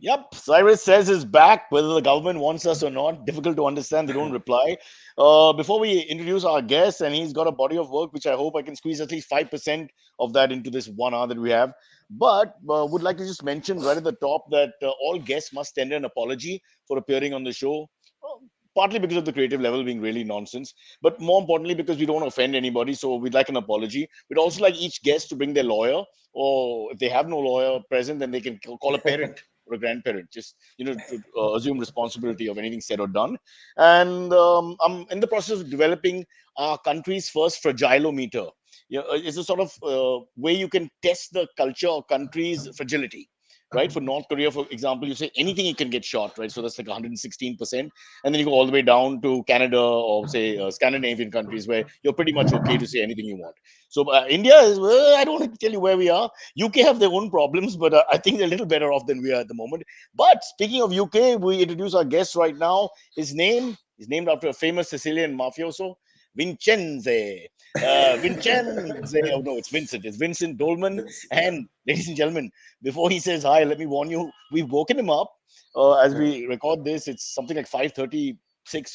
Yep, Cyrus says is back, whether the government wants us or not. Difficult to understand. They don't reply. Before we introduce our guest, and he's got a body of work which I hope I can squeeze at least 5% of that into this 1 hour that we have. But would like to just mention right at the top that all guests must tender an apology for appearing on the show. Partly because of the creative level being really nonsense, but more importantly because we don't offend anybody. So we'd like an apology. We'd also like each guest to bring their lawyer, or if they have no lawyer present, then they can call a parent or a grandparent, just to assume responsibility of anything said or done. And I'm in the process of developing our country's first fragilometer. It's a sort of way you can test the culture or country's fragility. Right, for North Korea, for example, you say anything you can get shot, right? So that's like 116%, and then you go all the way down to Canada or say Scandinavian countries where you're pretty much okay to say anything you want. So India is, I don't want to tell you where we are. UK have their own problems, but I think they're a little better off than we are at the moment. But speaking of UK, we introduce our guest right now. His name is named after a famous Sicilian mafioso, Vincenze. Vincenze. Oh no, it's Vincent. It's Vincent Dolman. And ladies and gentlemen, before he says hi, let me warn you: we've woken him up as we record this. It's something like 5:36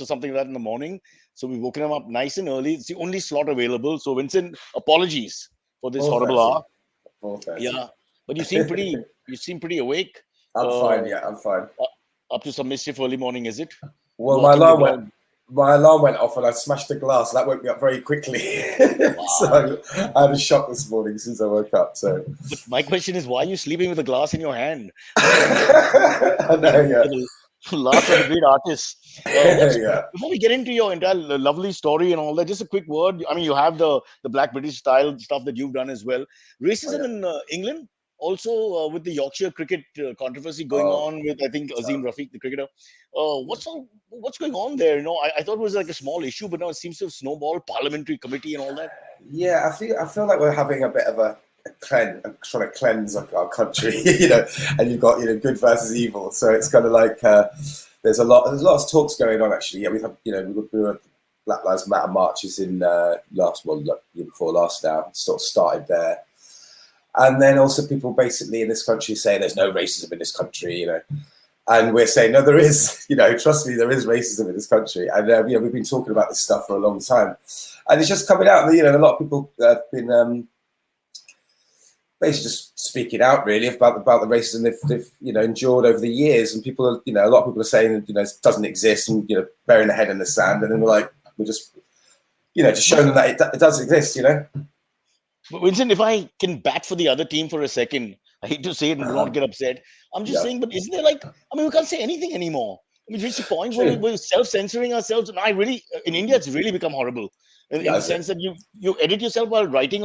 or something like that in the morning. So we've woken him up nice and early. It's the only slot available. So Vincent, apologies for this horrible 4:30. hour. 4:30. Yeah, but you seem pretty awake. I'm Uh, fine. Yeah, I'm fine. up to some mischief early morning, is it? Well, Walking the dog. my alarm went off and I smashed the glass. That woke me up very quickly. Wow. So I had a shock this morning since I woke up. So But my question is, why are you sleeping with a glass in your hand? I know. You're the last of the great artists. What's Yeah. Before we get into your entire lovely story and all that, just a quick word. I mean, you have the Black British style stuff that you've done as well. Oh Racism yeah. in England, also with the Yorkshire cricket controversy going Oh, on with I think Azim terrible. Rafiq, the cricketer. Yeah. What's going on there? I thought it was like a small issue, but now it seems to have snowballed. Parliamentary committee and all that. Yeah, I feel like we're having a bit of trying to cleanse our country, and you've got good versus evil. So it's kind of like there's lots of talks going on actually. Yeah, we've had we were Black Lives Matter marches in year before last now, sort of started there, and then also people basically in this country say there's no racism in this country. And we're saying, no, there is, trust me, there is racism in this country. And, we've been talking about this stuff for a long time. And it's just coming out, a lot of people have been basically just speaking out really about the racism they've endured over the years. And people are, a lot of people are saying, it doesn't exist and, burying their head in the sand. And then we're just showing them that it does exist. But Vincent, if I can bat for the other team for a second, I hate to say it and do not get upset. I'm just Yeah, saying, but isn't there we can't say anything anymore. We've reached a point where true. we're self-censoring ourselves. And in India, it's really become horrible in Yeah, the is it? sense that you edit yourself while writing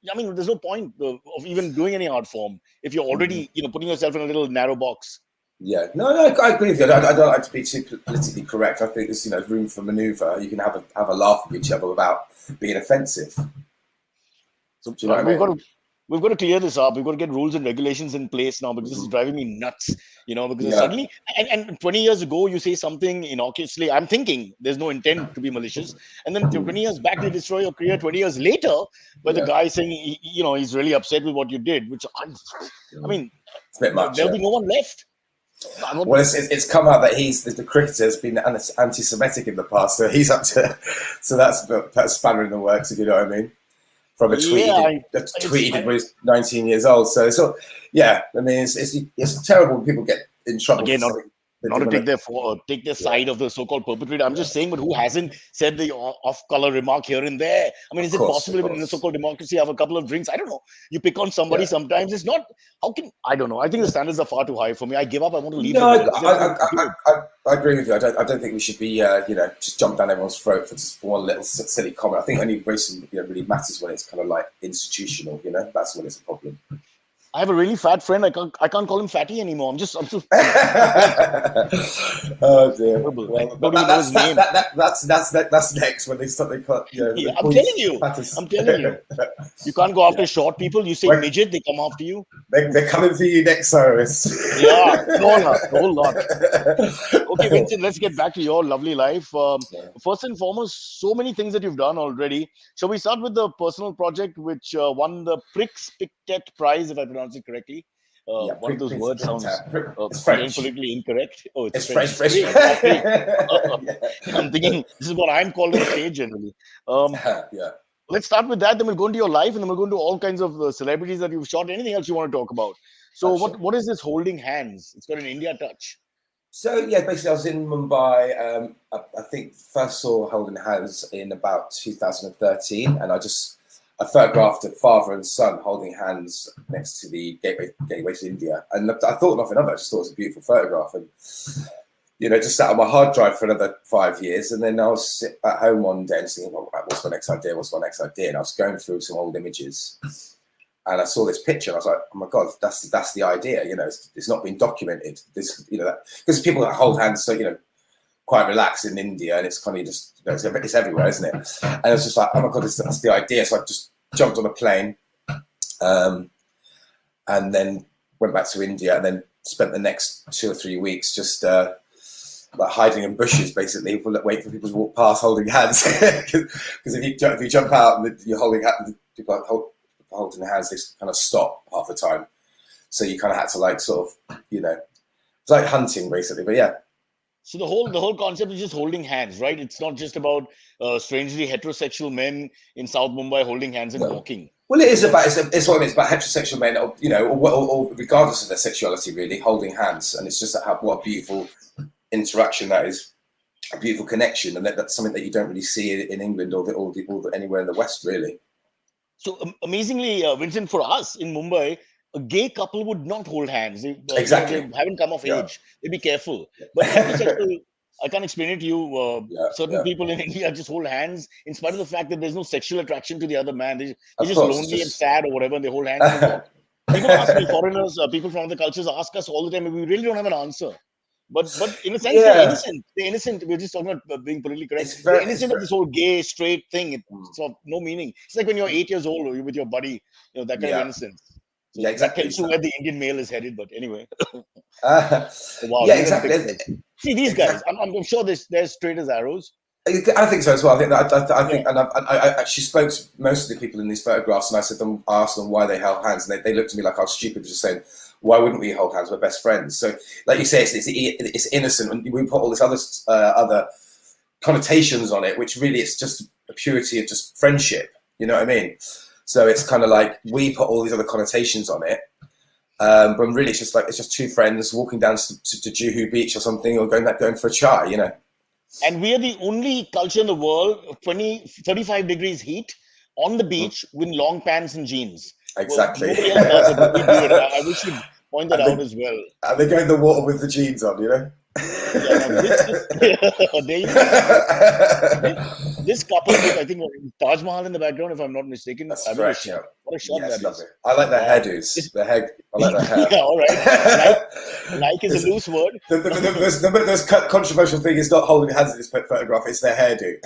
there's no point of even doing any art form if you're already, putting yourself in a little narrow box. Yeah, no, I agree with you. I don't like to be too politically correct. I think there's room for manoeuvre. You can have a laugh with each other without being offensive. Do So you know what I mean? we've got to clear this up. We've got to get rules and regulations in place now because this is Hmm. driving me nuts. Because Yeah, suddenly and 20 years ago you say something innocuously. I'm thinking there's no intent to be malicious, and then 20 years back you destroy your career. 20 years later, where the yeah. guy saying he's really upset with what you did, which I mean It's a bit much. there'll Yeah. be no one left. I Well, want- it's come out that the cricketer has been anti-Semitic in the past, so he's up to. So that's a spanner in the works, if you know what I mean. From a tweet yeah, he did when he was 19 years old. So yeah, I mean it's terrible when people get in trouble for again, something they not to didn't want take their to. Yeah, side of the so-called perpetrator. I'm just saying, but who hasn't said the off-color remark here and there? I mean, is it of possible even in a course. so-called democracy have a couple of drinks? I don't know. You pick on somebody Yeah. sometimes. It's not. How can I don't know. I think the standards are far too high for me. I give up. I want to leave the No, world. Is there nothing to do? I agree with you. I don't think we should be, just jump down everyone's throat for one little silly comment. I think only racism, really matters when it's kind of like institutional. That's when it's a problem. I have a really fat friend. I can't call him fatty anymore. Oh dear. Horrible. I Well, don't even know his name. that's next when they start. They cut. Yeah, The I'm telling points you. matters. I'm telling you. You can't go after Yeah. short people. You say When midget, they come after you. they're coming for you next, Cyrus. Yeah, a whole lot. Okay, Vincent, let's get back to your lovely life. First and foremost, so many things that you've done already. Shall we start with the personal project which won the Prix Pictet Prize, if I pronounce it correctly? Yeah, One of those words sounds it's very French. politically incorrect. Oh, it's It's French. French. It's French. great. It's great. Yeah. I'm thinking this is what I'm called on stage generally. Um, Yeah. let's start with that. Then we'll go into your life, and then we'll go into all kinds of celebrities that you've shot. Anything else you want to talk about? So, Sure. what is this holding hands? It's got an India touch. So yeah, basically, I was in Mumbai. I think first saw Holding Hands in about 2013, and I photographed a father and son holding hands next to the gateway to India, and I thought nothing of it. I just thought it was a beautiful photograph, and just sat on my hard drive for another 5 years, and then I was at home one day and thinking, well, what's my next idea? What's my next idea? And I was going through some old images. And I saw this picture, and I was like, "Oh my god, that's the idea." It's not been documented. Because people hold hands, so quite relaxed in India, and it's kind of just it's everywhere, isn't it? And I was just like, "Oh my god, that's the idea." So I just jumped on a plane, and then went back to India, and then spent the next 2 or 3 weeks just like hiding in bushes, basically, waiting for people to walk past, holding hands. Because if you jump out and you're holding hands, people holding their hands, they kind of stop half the time. So you kind of had to it's like hunting basically. But yeah. So the whole concept is just holding hands, right? It's not just about strangely heterosexual men in South Mumbai holding hands and walking. Well, it is about it's what I mean. It's about heterosexual men, or regardless of their sexuality, really holding hands, and it's just what a beautiful interaction that is, a beautiful connection, and that's something that you don't really see in England or anywhere in the West, really. So amazingly, Vincent, for us in Mumbai, a gay couple would not hold hands. Exactly. They haven't come of age. They'd be careful. But heterosexual, I can't explain it to you. Certain people in India just hold hands in spite of the fact that there's no sexual attraction to the other man. They're just lonely and sad or whatever, and they hold hands and walk. People ask me, foreigners, people from other cultures ask us all the time, and we really don't have an answer. But in a sense, they're innocent. They're innocent. We're just talking about being politically correct. They're innocent of this whole gay, straight thing. It's of no meaning. It's like when you're 8 years old or you're with your buddy, that kind of innocence. So yeah, exactly. That tends to where the Indian male is headed. But anyway. Wow, yeah, exactly. See these guys. I'm sure they're straight as arrows. I think so as well. I think, and I actually spoke to most of the people in these photographs, and I asked them why they held hands, and they looked at me like I was stupid, just saying, "Why wouldn't we hold hands? We're best friends." So, like you say, it's innocent, and we put all this other connotations on it, which really it's just a purity of just friendship. You know what I mean? So it's kind of like we put all these other connotations on it, but really it's just two friends walking down to Juhu Beach or something, or going for a chai, And we are the only culture in the world, 35 degrees heat on the beach with long pants and jeans. Exactly. Well, nobody else does it, but we do it. I wish you'd point that out as well. And they go in the water with the jeans on, Yeah, this couple with, I think, Taj Mahal in the background, if I'm not mistaken. That's correct, yeah. What a shot that is. I like their hairdos. I like their hair. Yeah, all right. Like is a loose word. The most controversial thing is not holding hands in this photograph, it's their hairdo.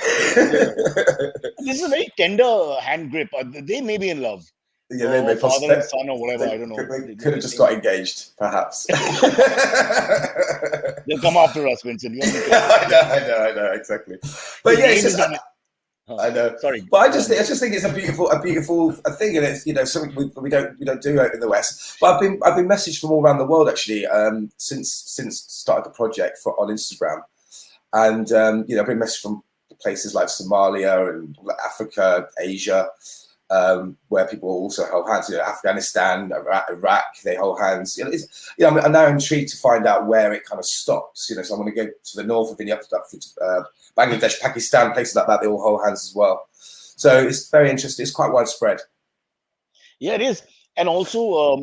This is a very tender hand grip. They may be in love. Yeah, they may father and son or whatever, I don't know. They could have just got engaged, perhaps. They'll come after us, Vincent. I know, exactly. But yeah, it's just, I know. Sorry, but I just think it's a beautiful thing, and it's something we don't do in the West. But I've been messaged from all around the world actually since started the project on Instagram, and I've been messaged from places like Somalia and Africa, Asia. Where people also hold hands, Afghanistan, Iraq, they hold hands. I'm now intrigued to find out where it kind of stops. So I'm going to go to the north of India, up to Bangladesh, Pakistan, places like that. They all hold hands as well. So it's very interesting. It's quite widespread. Yeah, it is. And also,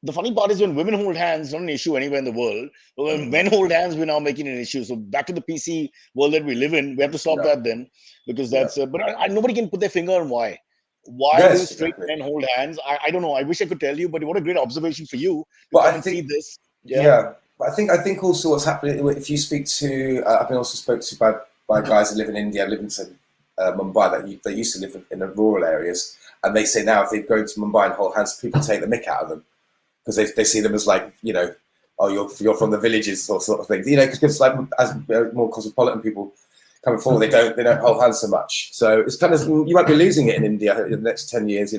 the funny part is when women hold hands, not an issue anywhere in the world. But when men hold hands, we're now making an issue. So back to the PC world that we live in, we have to stop that then, because that's. But nobody can put their finger on why. Why do straight men hold hands? I don't know. I wish I could tell you, but what a great observation for you. But I think this. Yeah. But I think also what's happening, if you speak to, I've been also spoke to by guys who live in India, live in Mumbai, that used to live in the rural areas, and they say now if they go to Mumbai and hold hands, people take the mick out of them because they see them as like, oh, you're from the villages or sort of thing, because like as more cosmopolitan people coming forward, they don't hold hands so much. So it's kind of, you might be losing it in India in the next 10 years,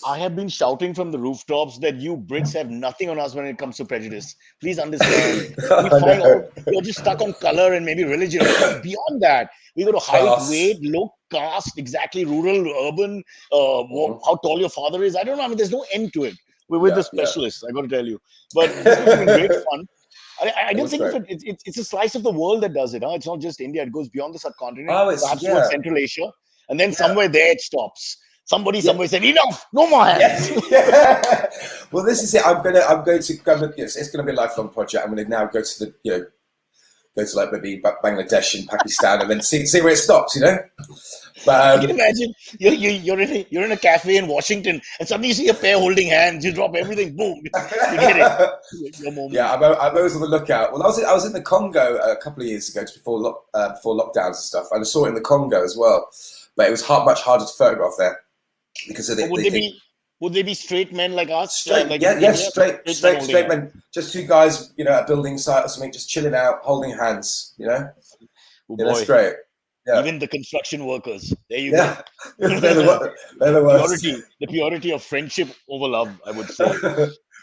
I have been shouting from the rooftops that you Brits have nothing on us when it comes to prejudice. Please understand. We I find all know. you're just stuck on color and maybe religion. But beyond that, we go to height, Class. weight, look, caste, exactly rural, urban, Mhm. how tall your father is. I don't know. I mean, there's no end to it. We're with the Yeah, yeah. specialists. I got to tell you. But this must have been great fun. I It don't was think of great. it. It's a slice of the world that does it. Huh? It's not just India. It goes beyond the subcontinent, Oh, it's perhaps towards yeah, Central Asia, and then yeah, somewhere there it stops. Somebody yeah, somewhere said, "Enough! No more yeah, hands." yeah. Well, this is it. I'm going to yes, it's going to be a lifelong project. I'm going to now go to the go to like maybe Bangladesh and Pakistan, and then see where it stops. But I can imagine you're in a cafe in Washington, and suddenly you see a pair holding hands. You drop everything, boom, you get it. Your yeah, moment. I'm always on the lookout. Well, I was in the Congo a couple of years ago, just before lockdowns and stuff, and I saw it in the Congo as well. But it was much harder to photograph there because of But they think would they be straight men like us, straight, like yeah, in yes, India? Straight men holding straight hands. men, just two guys, at a building site or something, just chilling out, holding hands. Oh Yeah, that's boy, great. Yeah, even the construction workers. There you go. yeah, they're the worst. The purity of friendship over love, I would say.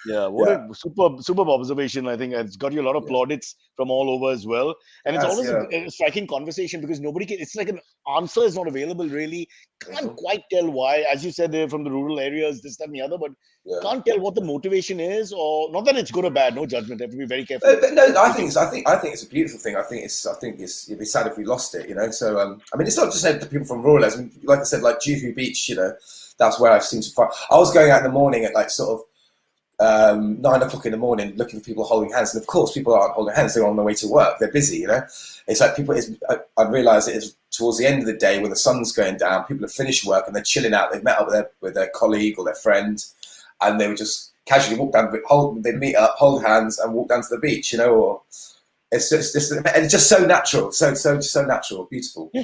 Yeah, what Yeah, a superb observation. I think it's got you a lot of yeah, plaudits from all over as well, and it's yes, always yeah. a striking conversation because nobody can. It's like an answer is not available. Really, can't Mhm. quite tell why. As you said, they're from the rural areas, this, that, and the other, but Yeah. can't tell what the motivation is, or not that it's good or bad. No judgment. I have to be very careful But no, what we think. I think it's a beautiful thing. I think it'd be sad if we lost it. So I mean, it's not just the people from rural areas. I mean, like I said, like Juhu Beach. That's where I seem to find. I was going out in the morning at like sort of 9 o'clock in the morning looking for people holding hands, and of course, people aren't holding hands. They're on their way to work. They're busy. It's like people. I realised it is towards the end of the day when the sun's going down. People have finished work and they're chilling out. They've met up with their colleague or their friend, and they would just casually walk down. They'd meet up, hold hands, and walk down to the beach. Or it's just and it's just so natural, so natural, beautiful. I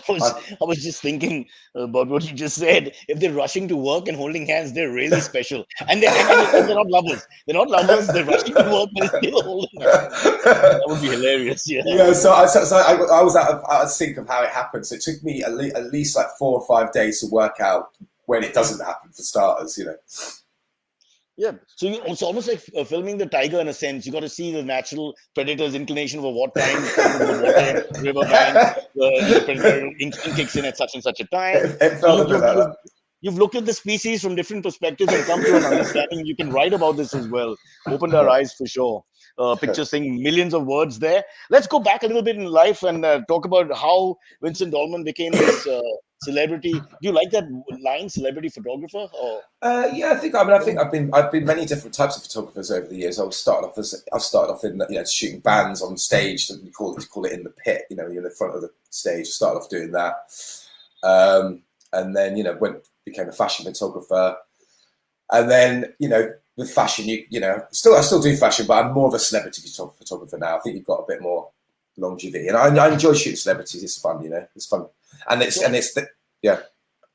was just thinking about what you just said. If they're rushing to work and holding hands, they're really special. And they're not lovers. They're not lovers. They're rushing to work, but they're still holding hands. That would be hilarious. Yeah. Yeah, I was out of sync of how it happened. So it took me at least like 4 or 5 days to work out when it doesn't happen for starters. Yeah. So it's almost like filming the tiger in a sense. You got to see the natural predator's inclination for what time it comes into the water, river bank. The predator instinct kicks in at such and such a time. It So felt a bit like that. you've looked at the species from different perspectives and come to an understanding. You can write about this as well. Opened our eyes for sure. Pictures saying millions of words there. Let's go back a little bit in life and talk about how Vincent Dolman became this celebrity. Do you like that line, celebrity photographer? Or Yeah, I think I've been many different types of photographers over the years. I've started off in shooting bands on stage. You call it in the pit. You're in the front of the stage. Started off doing that, and then became a fashion photographer, and then with fashion, I still do fashion, but I'm more of a celebrity photographer now. I think you've got a bit more longevity, and I enjoy shooting celebrities. It's fun, it's fun, and yeah.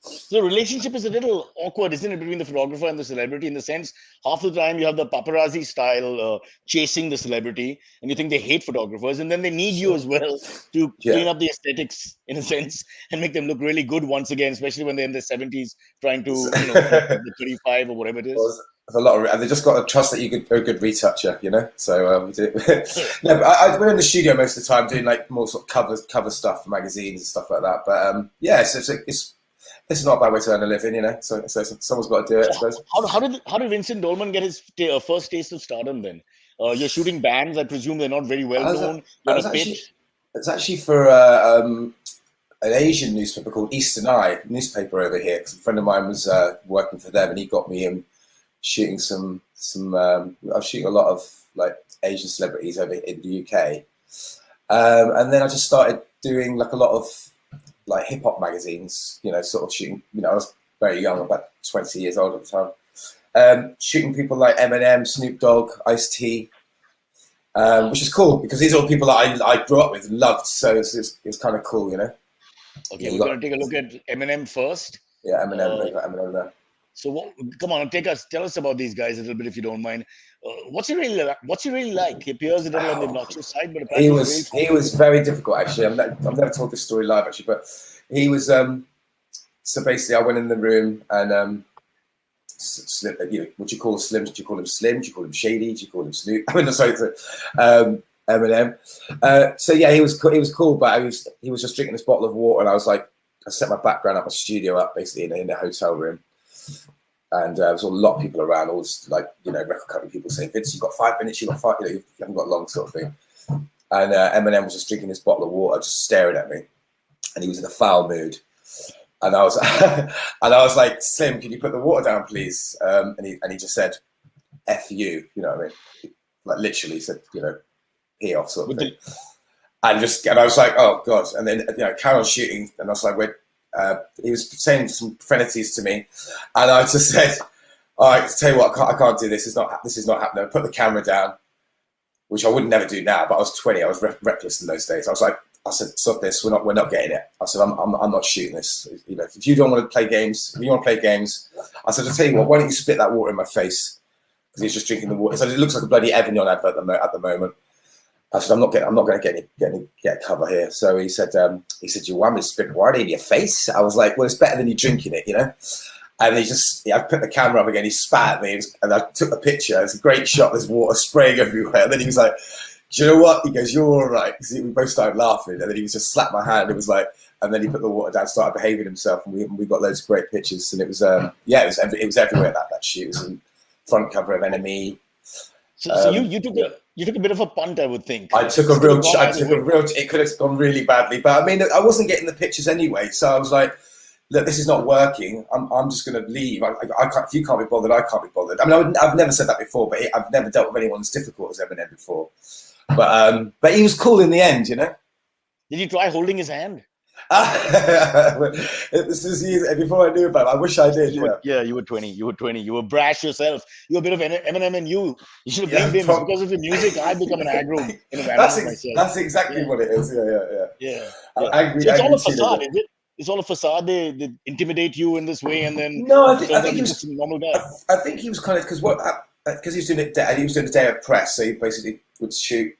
So the relationship is a little awkward, isn't it, between the photographer and the celebrity? In the sense, half the time you have the paparazzi style chasing the celebrity, and you think they hate photographers, and then they need you as well to Yeah. clean up the aesthetics in a sense and make them look really good once again, especially when they're in their 70s, trying to keep up the 35 or whatever it is. Well, there's a lot of, and they just got to trust that you're a good retoucher, So we do. No, but we're in the studio most of the time doing like more sort of cover stuff for magazines and stuff like that. But yeah, it's not a bad way to earn a living, So someone's got to do it, I suppose. How did Vincent Dolman get his first taste of stardom then? You're shooting bands. I presume they're not very well known. You're on a pitch. It's actually for an Asian newspaper called Eastern Eye newspaper over here. Because a friend of mine was working for them, and he got me in shooting some. I was shooting a lot of like Asian celebrities over in the UK, and then I just started doing like a lot of like hip hop magazines. Sort of shooting. I was very young, about 20 years old at the time. Shooting people like Eminem, Snoop Dogg, Ice-T. Which is cool because these are all people that I grew up with and loved, so it's kind of cool, Okay, we're going to take a look at Eminem first. Yeah, Eminem, they got Eminem there. So come on, tell us about these guys a little bit if you don't mind. What's he really like? He appears a little on the obnoxious side, but he was very difficult actually. I've never told this story live actually, but he was so basically I went in the room and Slim, what do you call Slim? Do you call him Slim? Do you call him Shady? Do you call him Snoop? I mean, sorry, Eminem. So yeah, he was cool, but he was just drinking this bottle of water, and I was like, I set my background up, my studio up, basically in a hotel room, and there was a lot of people around, all this, like, record company people saying, Vince, you've got 5 minutes, you've got 5, you haven't got long, sort of thing. And Eminem was just drinking this bottle of water, just staring at me, and he was in a foul mood. And I was, and I was like, Slim, can you put the water down, please? And he just said, "F you," you know what I mean? Like literally said, pee off, sort of thing. And I was like, oh god. And then carry on shooting, and I was like, wait. He was saying some profanities to me, and I just said, "All right, tell you what, I can't do this. This is not happening." I put the camera down, which I would never do now. But I was 20. I was reckless in those days. I said, "Stop this. We're not getting it." I said, "I'm not shooting this. If you don't want to play games, if you want to play games," I said, "I'll tell you what. Why don't you spit that water in my face?" Because he's just drinking the water. So it looks like a bloody Evian advert at the moment. I said, I'm not going to get a cover here. So he said, "You want me to spit water in your face?" I was like, "Well, it's better than you drinking it, And I put the camera up again. He spat at me, and I took a picture. It's a great shot. There's water spraying everywhere. And then he was like, "Do you know what?" He goes, "You're all right." Because we both started laughing, and then he just slapped my hand. It was like, and then he put the water down, started behaving himself, and we got loads of great pictures. And it was, it was everywhere that shoot. It was in front cover of NME. So you took a bit of a punt, I would think. I took a real. It could have gone really badly, but I mean, I wasn't getting the pictures anyway, so I was like, "Look, this is not working. I'm just going to leave. I can't, if you can't be bothered, I can't be bothered." I mean, I've never said that before, but I've never dealt with anyone as difficult as Eminem before. But he was cool in the end, Did you try holding his hand? This is before I knew about it. I wish I did. You were 20. You were brash yourself. You were a bit of Eminem, and you should have blamed him. Because of your music, I become an aggro in a myself. That's exactly what it is. Yeah. Angry, so it's all a facade, is it? It's all a facade. They intimidate you in this way, and then no, I think he was a normal guy. I think he was kind of because he was doing it. He was doing a day of press, so he basically would shoot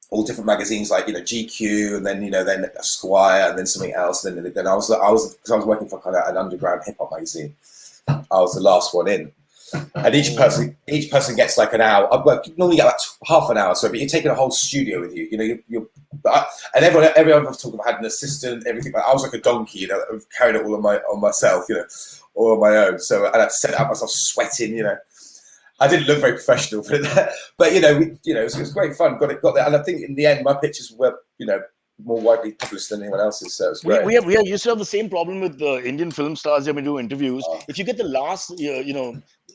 all different magazines like GQ, and then then Esquire, and then something else. And then I was because I was working for kind of an underground hip hop magazine. I was the last one in, and each person gets like an hour. Well, you normally get like half an hour, so but you're taking a whole studio with you. And everyone I've talked about had an assistant, everything. I was like a donkey, carrying it all on myself, all on my own. So I had to set it up myself, sweating, I didn't look very professional for that, but it was great fun. Got there, and I think in the end, my pictures were more widely published than anyone else's. So it was great. We used to have the same problem with the Indian film stars when we do interviews. If you get the last,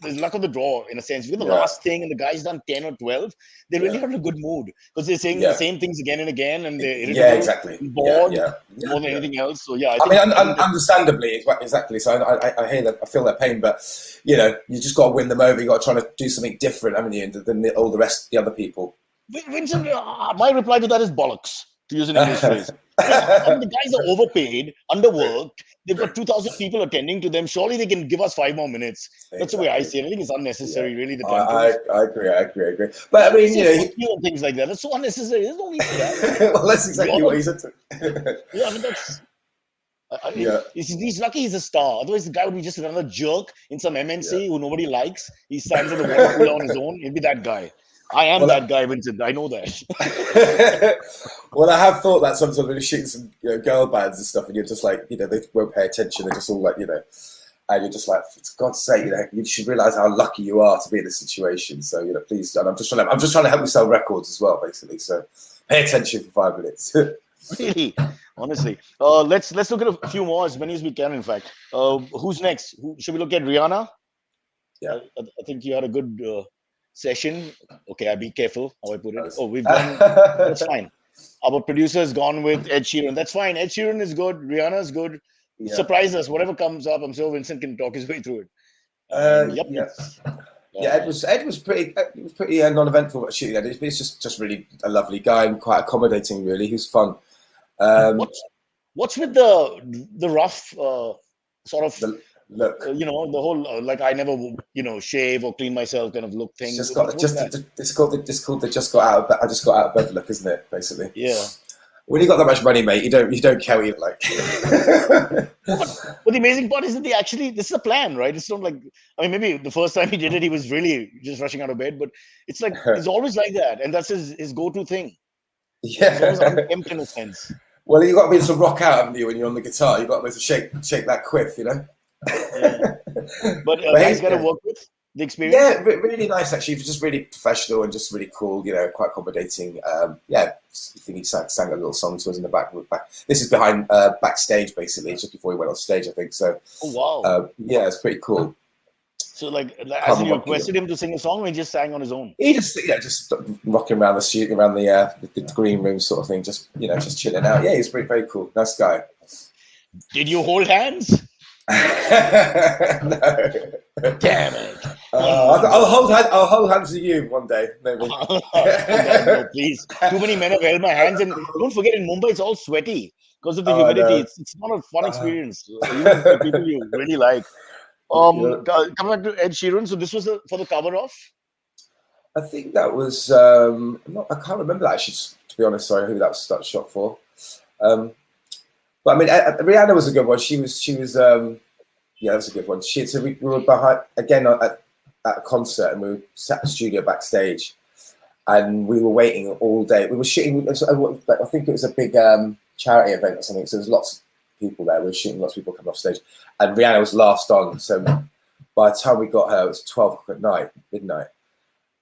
there's luck of the draw in a sense. If you get the last thing and the guy's done 10 or 12, they're really not in a good mood because they're saying the same things again and again, and they're irritable, exactly bored more than anything else. So I mean, understandably, exactly. So I hear that, I feel their pain, but you just got to win them over. You got to try to do something different, haven't you, than all the rest, the other people. Vincent, my reply to that is bollocks, to use an English phrase. The guys are overpaid, underworked. They've got 2,000 people attending to them. Surely they can give us 5 more minutes. That's the way I see it. I think it's unnecessary, really. I agree. But I mean, things like that. It's so unnecessary. There's no need for that. Well, that's exactly what he said. I mean, that's. He's lucky he's a star. Otherwise, the guy would be just another jerk in some MNC who nobody likes. He stands at the water cooler on his own. He'll be that guy. I am that guy, Vincent. I know that. Well, I have thought that sometimes when you're shooting some girl bands and stuff, and you're just like, they won't pay attention. They're just all like, and you're just like, for God's sake, you should realise how lucky you are to be in this situation. So, please, and I'm just trying to help you sell records as well, basically. So, pay attention for 5 minutes. Really, honestly. Let's look at a few more, as many as we can. In fact, who's next? Should we look at Rihanna? Yeah, I think you had a good session. Okay, I be careful how I put it. Oh, we've done. That's fine. Our producer's gone with Ed Sheeran. That's fine. Ed Sheeran is good. Rihanna is good. Yeah. Surprise us. Whatever comes up, I'm sure Vincent can talk his way through it. Ed was pretty non-eventful at shooting. He's just really a lovely guy and quite accommodating. Really, he's fun. What's with the rough sort of look? The whole like I never shave or clean myself kind of look thing. It's called the just got out of bed. I just got out of bed look, isn't it? Basically. Yeah. When you got that much money, mate, you don't care what you like. But the amazing part is that this is a plan, right? It's not like, I mean, maybe the first time he did it, he was really just rushing out of bed, but it's like, it's always like that. And that's his go-to thing. It's always Yeah. unkempt in a sense. Well, you got to be able to rock out, haven't you, when you're on the guitar? You got to be able to shake that quiff, you know. Yeah. But But nice guy to work with, the experience. yeah, really nice actually. Just really professional and just really cool. You know, quite accommodating. Yeah, I think he sang a little song to us in the back. This is behind backstage, basically, just before he went on stage, I think. So, Oh, wow. yeah, it's pretty cool. So, like, as in you requested him to sing a song, or he just sang on his own? He just rocking around the studio, around the green room sort of thing, just just chilling out. Yeah, he's very, very cool, nice guy. Did you hold hands? No. Damn it! I'll hold hands with you one day, maybe. Oh, God, no, please. Too many men have held my hands, and don't forget, in Mumbai, it's all sweaty because of the humidity. It's not a fun experience, even for people you really like. Coming back to Ed Sheeran, so this was for the cover of? I think that was I can't remember that actually, to be honest. Sorry, who that was shot for. But I mean, Rihanna was a good one. She was yeah, that was a good one. So we were behind again at a concert, and we were sat in the studio backstage, and we were waiting all day. We were shooting. I think it was a big charity event or something. So there was lots of people there. We were shooting, lots of people coming off stage, and Rihanna was last on. So by the time we got her, it was 12 o'clock at night, midnight,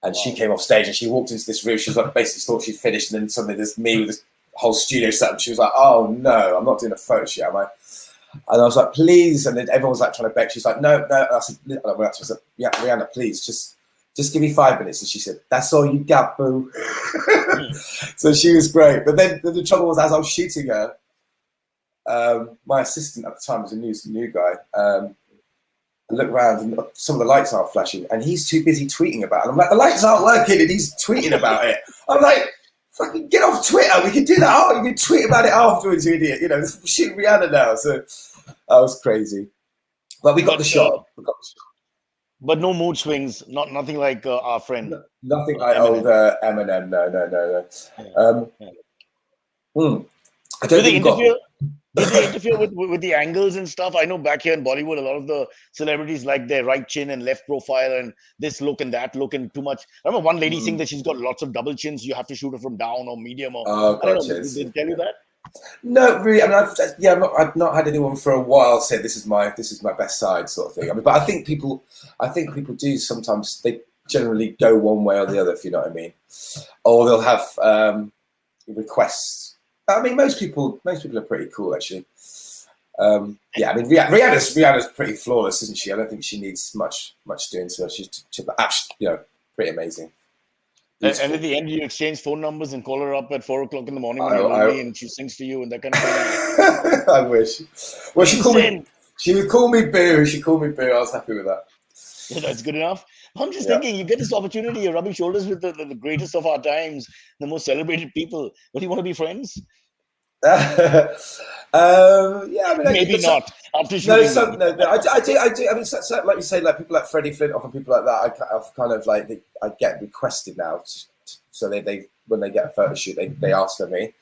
and she came off stage and she walked into this room. She was like, basically thought she'd finished, and then suddenly there's me with this whole studio set up. She was like, "Oh no, I'm not doing a photo shoot, am I?" And I was like, "Please!" And then everyone was like trying to beg. She's like, "No, no." And I said, "Yeah, Rihanna, please, just give me 5 minutes." And she said, "That's all you got, boo." So she was great. But then the trouble was, as I was shooting her, my assistant at the time was a new guy. I look around and some of the lights aren't flashing, and he's too busy tweeting about it. I'm like, the lights aren't working, and he's tweeting about it. I'm like, fucking get off Twitter. We can do that. Oh, you can tweet about it afterwards, you idiot. You know, we're shooting Rihanna now. So that was crazy. But we got the shot. But no mood swings. Nothing like our friend. Nothing like Eminem. old Eminem. No. I don't think Did they interfere with the angles and stuff? I know back here in Bollywood, a lot of the celebrities like their right chin and left profile and this look and that look and too much. I remember one lady saying that she's got lots of double chins. You have to shoot her from down or medium or. Oh, I don't gotcha. know. Did they tell you that? No, really. I mean, I've not had anyone for a while say this is my best side sort of thing. I mean, but I think people do sometimes. They generally go one way or the other, if you know what I mean, or they'll have requests. I mean, most people are pretty cool, actually. Yeah, I mean, Rihanna's pretty flawless, isn't she? I don't think she needs much doing to her. She's pretty amazing. And at the end, you exchange phone numbers and call her up at 4 o'clock in the morning when you're lonely and she sings to you and that kind of thing. I wish. Well, she would call me Boo. She called me Boo. I was happy with that. Yeah, that's good enough. I'm just thinking, you get this opportunity, you're rubbing shoulders with the greatest of our times, the most celebrated people. Don't you want to be friends? Yeah, I mean, maybe not. After shooting, I do. I mean, so, like you say, like people like Freddy Flintoff and people like that, I've kind of like I get requested now, so they when they get a photo shoot, they ask for me,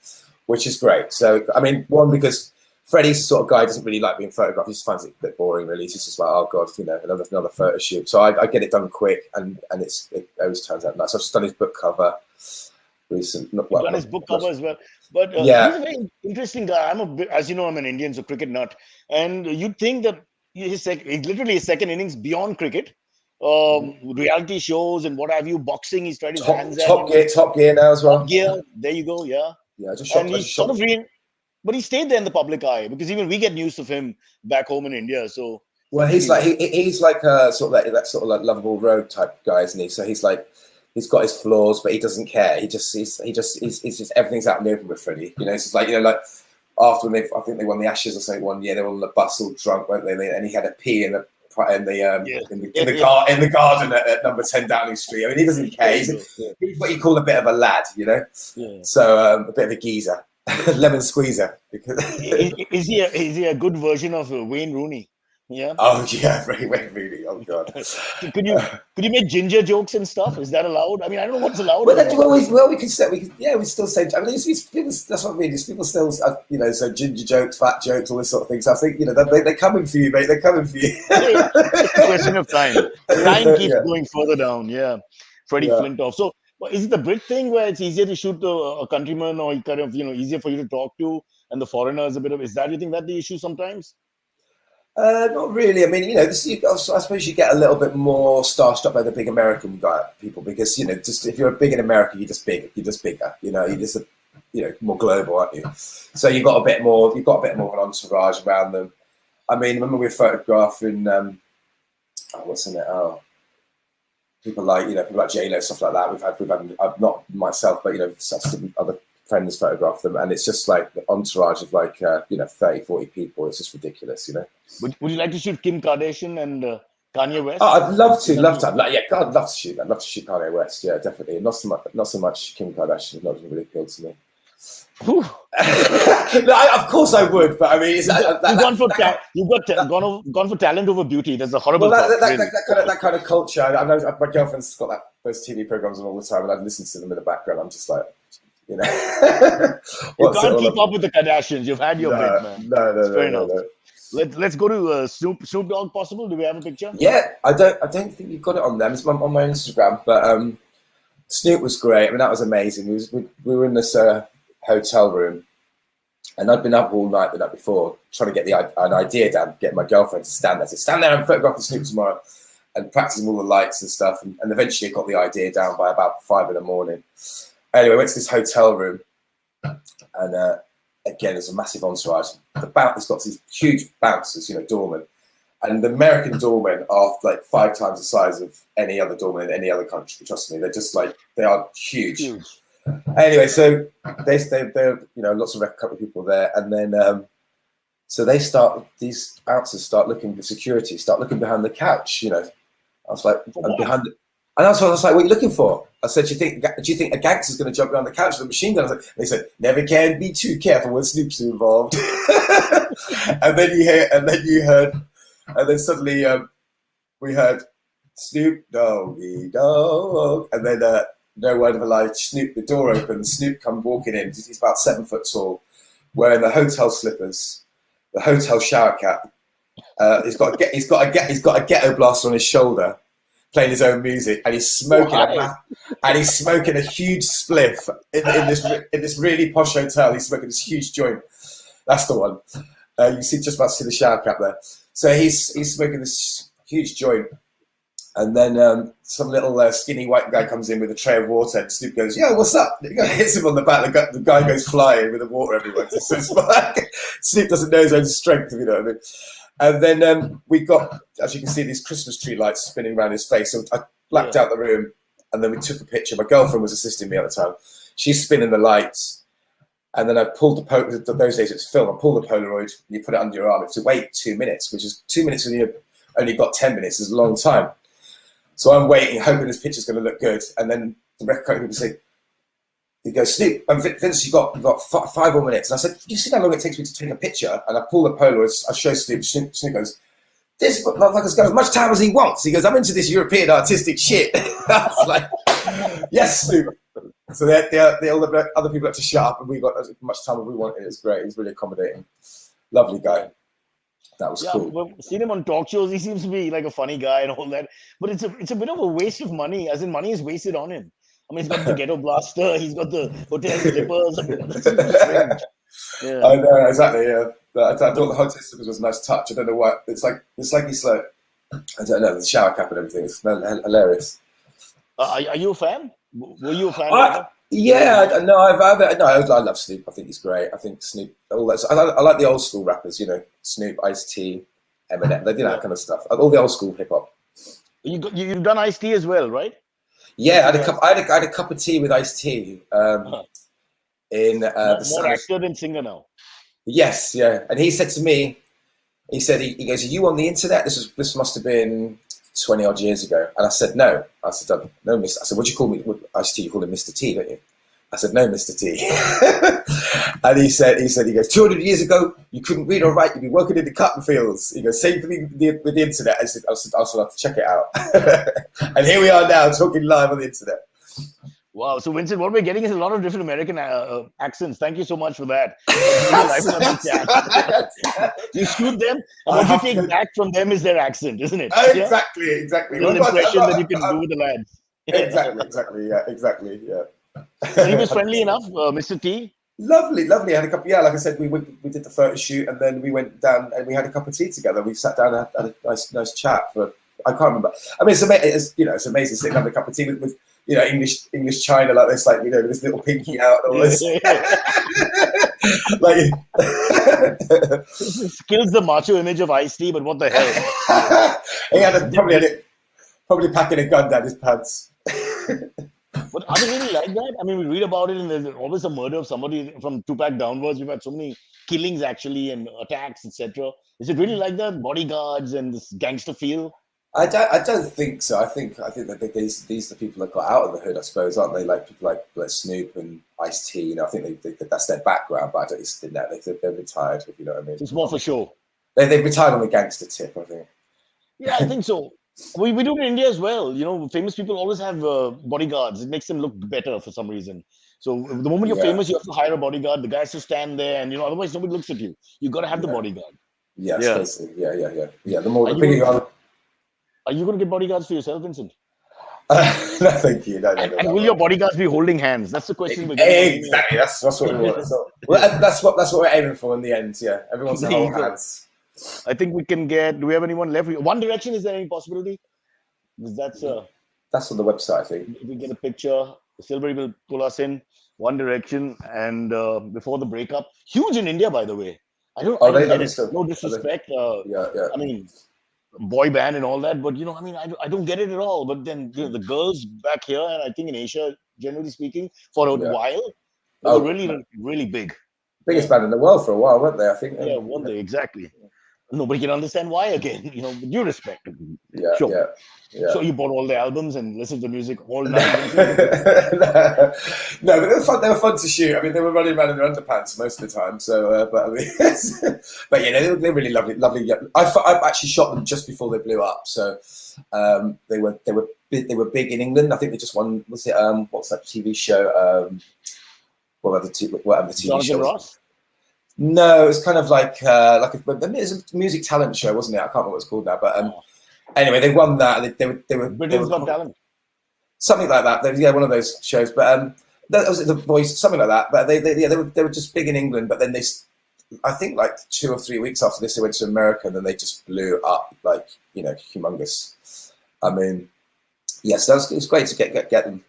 which is great. So I mean, one, because Freddie's the sort of guy who doesn't really like being photographed. He just finds it a bit boring, really. He's just like, oh god, another photo shoot. So I get it done quick, and it always turns out nice. I've just done his book cover recently. Well, done his book cover as well. But he's a very interesting guy. As you know, I'm an Indian, so cricket nut. And you'd think that he's literally his second innings beyond cricket. Reality shows and what have you, boxing. He's tried his hands at. Top Gear now as well. Top Gear, there you go. Yeah. Yeah, I just shot. But he stayed there in the public eye because even we get news of him back home in India. So he's like a sort of that sort of like lovable rogue type guy, isn't he? So he's got his flaws, but he doesn't care. He's just everything's out in the open with Freddie. You know, it's just like after when I think they won the Ashes or something one year, they were on the bus all drunk, weren't they? And he had a pee in the garden at number 10 Downing Street. I mean, he doesn't care. He's what you call a bit of a lad, you know. Yeah. So a bit of a geezer. Lemon squeezer. Is he a good version of Wayne Rooney? Yeah. Oh yeah, really. Oh god. Could you could you make ginger jokes and stuff? Is that allowed? I mean, I don't know what's allowed Well, anymore. we can say, yeah, we still say. I mean, people, that's what I mean. People still, so ginger jokes, fat jokes, all this sort of things. So I think, they're coming for you, mate. They're coming for you. It's just a question of time. Time keeps Yeah, going further down. Yeah. Freddie yeah. Flintoff. So, is it the Brit thing where it's easier to shoot a countryman, or kind of, easier for you to talk to, and the foreigner is a bit of, is that, you think, that the issue sometimes? Not really. I mean, I suppose you get a little bit more starstruck by the big American people because, just if you're big in America, you're just big, you're just bigger. You're just more global, aren't you? So you've got a bit more of an entourage around them. I mean, remember we were photographing, what's in it? Oh, people like J-Lo, stuff like that. We've had not myself, but some other friends photograph them, and it's just like the entourage of 30, 40 people. It's just ridiculous. Would you like to shoot Kim Kardashian and Kanye West? Oh, I'd love to. Yeah, God, I'd love to shoot that. I'd love to shoot Kanye West. Yeah, definitely. Not so much Kim Kardashian. Not really appealed to me. No, of course I would, but I mean, you've gone for gone for talent over beauty. That's a horrible. That kind of culture. I know my girlfriend's got those TV programs on all the time, and I'd listen to them in the background. I'm just like, you can't keep up with the Kardashians. You've had your bit, man. No. Let's go to Snoop Dogg. Possible? Do we have a picture? Yeah, I don't think you've got it on them. It's on my Instagram, but Snoop was great. I mean, that was amazing. We were in this hotel room, and I'd been up all night the night before trying to get an idea down, get my girlfriend to stand there. So stand there and photograph the Snoop tomorrow, and practicing all the lights and stuff. And eventually, got the idea down by about 5 a.m. Anyway, went to this hotel room, and again, there's a massive entourage. It's got these huge bouncers, doormen. And the American doormen are like 5 times the size of any other doorman in any other country. Trust me, they're just they are huge. Anyway, so they're lots of a couple of people there, and then so these bouncers start looking, the security start looking behind the couch. I was like, I'm behind it. And I was like, what are you looking for? I said, do you think a gangster's going to jump behind the couch with a machine gun? They said, never can be too careful when Snoop's involved. and then suddenly we heard Snoop Doggy Dog, and then no word of a lie, Snoop, the door opened, Snoop come walking in. He's about 7 foot tall, wearing the hotel slippers, the hotel shower cap. He's got a ghetto blaster on his shoulder, playing his own music, and he's smoking a huge spliff in this really posh hotel. He's smoking this huge joint. That's the one. You see, just about to see the shower cap there. So he's smoking this huge joint, and then some little skinny white guy comes in with a tray of water, and Snoop goes, "Yo, what's up?" The guy hits him on the back. The guy goes flying with the water everywhere. So Snoop doesn't know his own strength, if you know what I mean. And then we got, as you can see, these Christmas tree lights spinning around his face. So I blacked out the room, and then we took a picture. My girlfriend was assisting me at the time. She's spinning the lights, and then I pulled those days it's film. I pulled the Polaroid, and you put it under your arm. You have to wait 2 minutes, which is 2 minutes when you've only got 10 minutes. Is a long time. So I'm waiting, hoping this picture's going to look good. And then the record company people say, he goes, Snoop, Vince, you've got 5 more minutes. And I said, you see how long it takes me to take a picture? And I pull the Polaroids, I show Snoop. Snoop goes, this motherfucker's got as much time as he wants. He goes, I'm into this European artistic shit. I was like, yes, Snoop. So all the other people had to shut up, and we got as much time as we wanted. It was great. It was really accommodating. Lovely guy. That was cool. We've seen him on talk shows. He seems to be like a funny guy and all that. But it's a bit of a waste of money, as in money is wasted on him. I mean, he's got the ghetto blaster. He's got the hotel slippers. I know, exactly. Yeah, I thought the hotel slippers was a nice touch. I don't know why. It's like he's like, I don't know, the shower cap and everything. It's hilarious. Are you a fan? Were you a fan? Yeah, I love Snoop. I think he's great. I think Snoop. All that. I like the old school rappers. Snoop, Ice-T, Eminem. They do that kind of stuff. All the old school hip hop. You've done Ice-T as well, right? Yeah, I had a cup of tea with Ice-T. In more actor than singer now. Yes, yeah. And he said to me, he goes, "Are you on the internet?" This must have been 20 odd years ago. And I said, no. I said, no, Mr. I said, what do you call me? Ice-T, you call him Mr. T, don't you? I said, no, Mr. T. And he goes, 200 years ago, you couldn't read or write, you'd be working in the cotton fields. He goes, same thing with the internet. I said, I'll have to check it out. And here we are now, talking live on the internet. Wow. So, Vincent, what we're getting is a lot of different American accents. Thank you so much for that. You shoot them, and what you take back from them is their accent, isn't it? Exactly. A little impression that you can do with the lads. Exactly. So he was friendly enough, Mr. T. Lovely. I had a couple. Yeah, like I said, we did the photo shoot, and then we went down and we had a cup of tea together. We sat down and had a nice chat. But I can't remember. I mean, it's amazing sitting having a cup of tea with English China like this, like with this little pinky out and all this. Like kills the macho image of Ice-T, but what the hell? He had probably packing a gun down his pants. But are they really like that? I mean, we read about it, and there's always a murder of somebody from Tupac downwards. We've had so many killings actually, and attacks, etc. Is it really like that? Bodyguards and this gangster feel? I don't think so. I think that these are the people that got out of the hood, I suppose, aren't they? Like people like Snoop and Ice-T. I think they that's their background, but I don't think they're retired. If you know what I mean. It's more for show. They've retired on the gangster tip, I think. Yeah, I think so. We do it in India as well. Famous people always have bodyguards. It makes them look better for some reason. So the moment you're famous, you have to hire a bodyguard. The guy has to stand there, and otherwise nobody looks at you. You got to have the bodyguard. Yeah. The more the bigger you are. Are you going to get bodyguards for yourself, Vincent? No, thank you. No, and will your bodyguards be holding hands? That's the question. Exactly. That's what we want. That's what we're aiming for in the end. Yeah, everyone's to hold hands. I think we can get. Do we have anyone left? One Direction. Is there any possibility? Because that's on the website, I think. If we get a picture, Silvery will pull us in. One Direction, and before the breakup, huge in India, by the way. I don't get it. No disrespect. Yeah. I mean, boy band and all that, but I don't get it at all. But then the girls back here, and I think in Asia, generally speaking, for a while, they were really, really big. Biggest band in the world for a while, weren't they? I think. Yeah, one day exactly. Nobody can understand why again. With due respect. Yeah. So you bought all the albums and listened to music all night. No, but they were fun to shoot. I mean, they were running around in their underpants most of the time. So, but I mean, they're really lovely. I actually shot them just before they blew up. So they were big in England. I think they just won. Was it what's that TV show? Whatever the TV show. Ross? No, it was kind of like a music talent show, wasn't it? I can't remember what it's called now, but anyway, they won that. They were Britain's Got Talent, something like that. One of those shows. But that was The Voice, something like that. But they were just big in England. But then I think like 2 or 3 weeks after this, they went to America, and then they just blew up like humongous. I mean, yes, it's great to get them.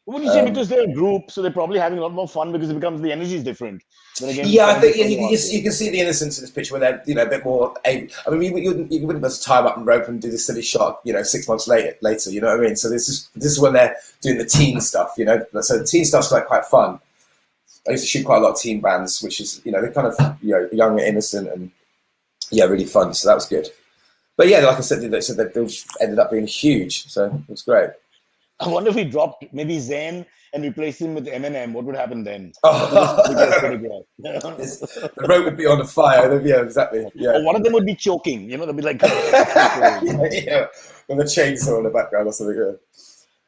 What would you say? Because they're a group, so they're probably having a lot more fun because the energy is different. Then again, I think you can see the innocence in this picture where they're a bit more. I mean, you wouldn't be able to tie them up and rope and do this silly shot. 6 months later. You know what I mean? So this is when they're doing the teen stuff. So the teen stuff's like quite fun. I used to shoot quite a lot of teen bands, which is they're kind of young and innocent and really fun. So that was good. But yeah, like I said, they ended up being huge. So it was great. I wonder if we dropped maybe Zayn and replaced him with Eminem. What would happen then? The rope would be on fire. Yeah, exactly. Yeah. Or one of them would be choking. They'd be like, with a chainsaw in the background or something.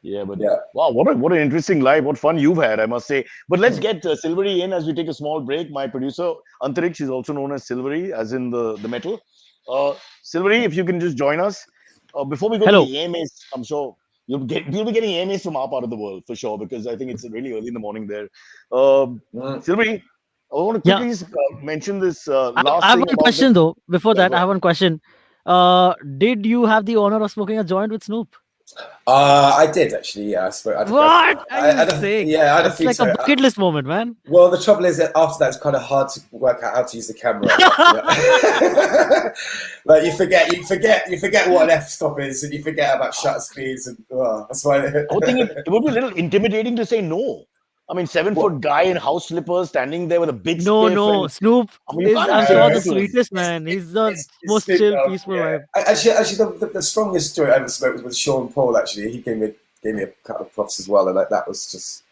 Yeah, but wow, what an interesting life. What fun you've had, I must say. But let's get Silvery in as we take a small break. My producer Antariksh is also known as Silvery, as in the metal. Silvery, if you can just join us before we go to the AMAs. I'm sure. You'll be getting AMAs from our part of the world for sure, because I think it's really early in the morning there. Silvery, I want to quickly mention this last thing. I have one question though. Before that, I have one question. Did you have the honor of smoking a joint with Snoop? I did actually. Yeah, what are you saying? Yeah, I had it's like a bucket list moment, man. Well, the trouble is that after that, it's kind of hard to work out how to use the camera. Like you forget what an f-stop is, and you forget about shutter speeds, and that's why. I would think it would be a little intimidating to say no. I mean, 7-foot guy in house slippers standing there with a big No, Snoop is, I'm sure, the sweetest man. He's the most chill, peaceful vibe. Actually, the strongest joint I ever smoked was with Sean Paul. Actually, he gave me a couple of props as well, and that was just.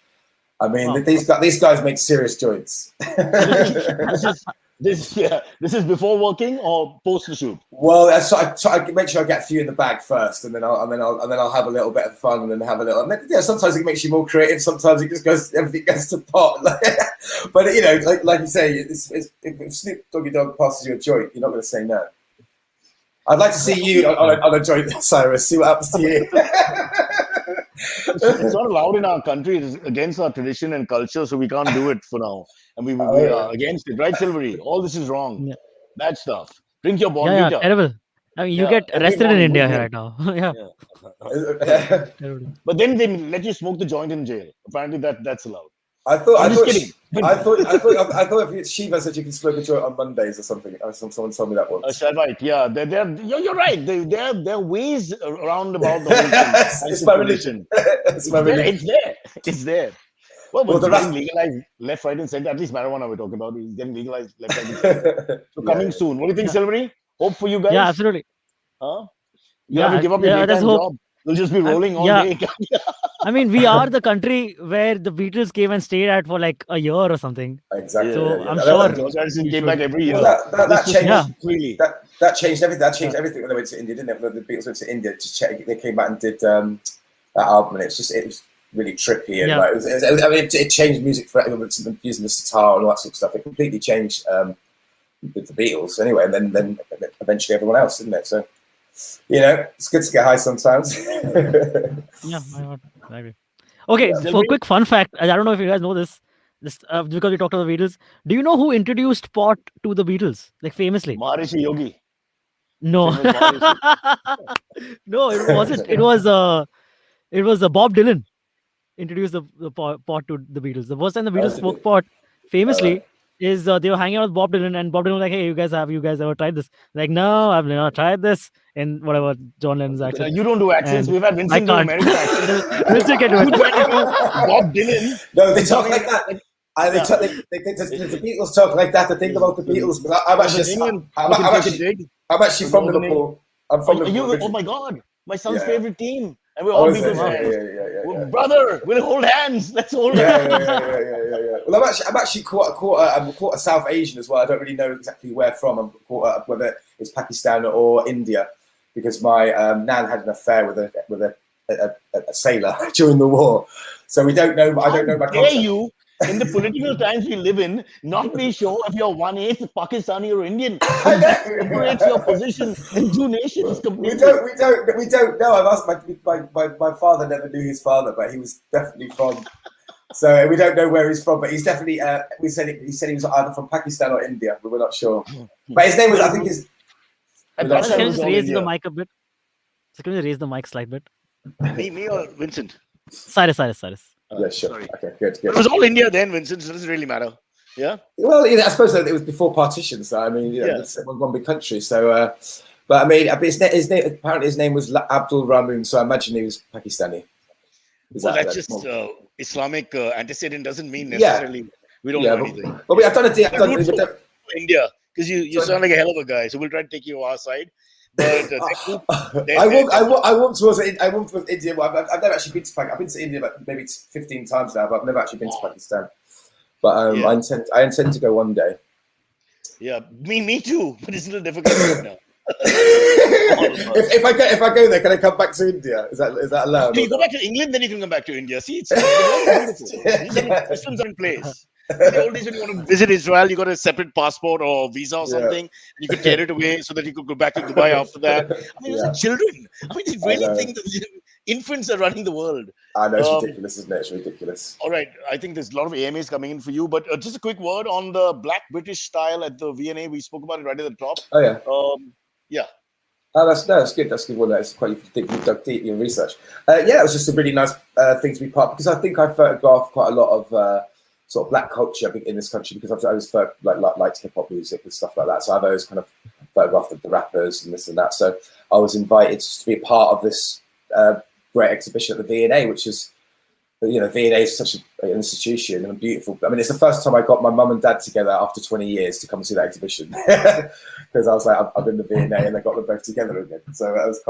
I mean, Wow. these guys make serious joints. This is before working or post the shoot. Well, I try to make sure I get a few in the bag first, and then I'll have a little bit of fun, and then have a little. And then, yeah, sometimes it makes you more creative. Sometimes it just goes, everything goes to pot. But you know, like you say, if Snoop Dogg passes you a joint, you're not going to say no. I'd like to see you on a joint, Cyrus. See what happens to you. It's not allowed in our country. It's against our tradition and culture, so we can't do it for now. And we are against it, right, Silvery? All this is wrong. Yeah. Bad stuff. Drink your Yeah, Bonvita. terrible. I mean, you get every arrested in morning, India good here milk. right now. Yeah. Terrible. But then they let you smoke the joint in jail. Apparently, that's allowed. I thought if Shiva said you can smoke a joint on Mondays or something. Someone told me that once. Right? Yeah, you're right. There are ways around about the whole thing. It's my religion. It's there. It's there. Well, but getting legalized left, right, and center. At least marijuana we're talking about is getting legalized left, right, and center. So coming soon. What do you think, Silvery? Hope for you guys. Yeah, absolutely. Huh? You have to give up your daytime job. You'll just be rolling all day. I mean, we are the country where the Beatles came and stayed at for like a year or something. Exactly. So I'm sure George Harrison came back every year. Well, that changed. Really. That changed everything. That changed everything when they went to India, didn't it? When the Beatles went to India, they came back and did that album, and it was really trippy, and it changed music for everyone using the sitar and all that sort of stuff. It completely changed with the Beatles, anyway, and then eventually everyone else, didn't it? So, you know, it's good to get high sometimes. Yeah, I agree. Okay, for a quick fun fact, I don't know if you guys know this because we talked about the Beatles. Do you know who introduced pot to the Beatles, like famously? Maharishi Yogi. No, no, it wasn't. It was Bob Dylan introduced the pot to the Beatles. The first time the Beatles smoked pot, famously, is they were hanging out with Bob Dylan, and Bob Dylan was like, "Hey, you guys ever tried this?" Like, no, I've never tried this. In whatever John Lennon's accent. You don't do accents. We've had Vincent do American accents. Vincent can do it. Bob Dylan. No, they talk like that. The Beatles talk like that. To think about the Beatles, but I'm actually from Liverpool. I'm from Liverpool. Oh my God, my son's favorite team. And we're all Beatles fans. Yeah. Brother, we'll hold hands. Let's hold hands. Yeah. Well, I'm actually quarter South Asian as well. I don't really know exactly where from. I'm quarter, whether it's Pakistan or India, because my nan had an affair with a sailor during the war. So we don't know. I don't know my concept. You, in the political times we live in, not be sure if you're 1/8 Pakistani or Indian. That separates your position in two nations completely. We don't know. I've asked my father never knew his father, but he was definitely from. So we don't know where he's from, but he's definitely. He said he was either from Pakistan or India, but we're not sure. But his name was, I think, his. Can you just raise the mic a bit? So can you raise the mic slight bit? Me or Vincent? Cyrus. Yeah, sure. Sorry. Okay, good. It was all India then, Vincent. So it doesn't really matter. Yeah. Well, I suppose that it was before partition, so I mean, it's one big country. So, but I mean, his name apparently his name was Abdul Rahman, so I imagine he was Pakistani. That's just Islamic antecedent doesn't mean necessarily we don't know anything. But I've done a deal. India, because you sound like a hell of a guy, so we'll try to take you our side. But I want towards India. I've never actually been to Pakistan. I've been to India maybe 15 times now, but I've never actually been to Pakistan. But I intend to go one day. Yeah, me too. But it's a little difficult right now. if I go there, can I come back to India? Is that allowed? If you go back to England, then you can come back to India. See, it's beautiful. Systems are in place. In the old days, when you want to visit Israel, you got a separate passport or visa or something, and you could tear it away so that you could go back to Dubai after that. I mean, those are children. I mean, they really think that infants are running the world. I know, it's ridiculous, isn't it? It's ridiculous. All right, I think there's a lot of AMAs coming in for you, but just a quick word on the Black British style at the VNA. We spoke about it right at the top. Oh yeah. Yeah. Oh, that's good. That's good. Well, that's quite you dug deep in your research. It was just a really nice thing to be part of, because I think I photographed quite a lot of sort of black culture in this country, because I always liked hip hop music and stuff like that. So I've always kind of photographed the rappers and this and that. So I was invited to be a part of this great exhibition at the V&A, which is, V&A is such an institution and beautiful. I mean, it's the first time I got my mum and dad together after 20 years to come and see that exhibition, because I was like, I'm in the V&A, and they got them both together again. So that was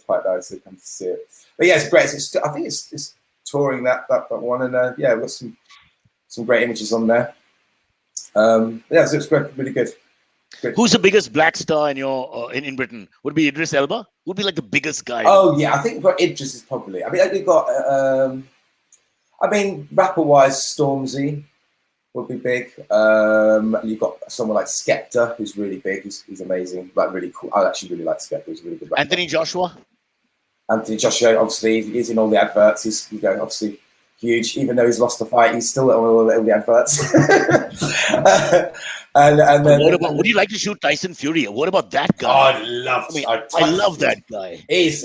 quite nice to come to see it. But yeah, it's great. I think it's touring that one, and we've got some some great images on there. Yeah, so it's great, really good. Who's the biggest black star in your in Britain? Would it be Idris Elba? Would be like the biggest guy? Oh yeah, I think for Idris is probably. I mean, you've got. Rapper wise, Stormzy would be big. You've got someone like Skepta, who's really big. He's amazing, like really cool. I actually really like Skepta. He's a really good rapper. Anthony Joshua. Anthony Joshua, obviously, he's in all the adverts. He's obviously huge. Even though he's lost the fight, he's still on all the adverts. and then what about? Would you like to shoot Tyson Fury? What about that guy? I love that guy. If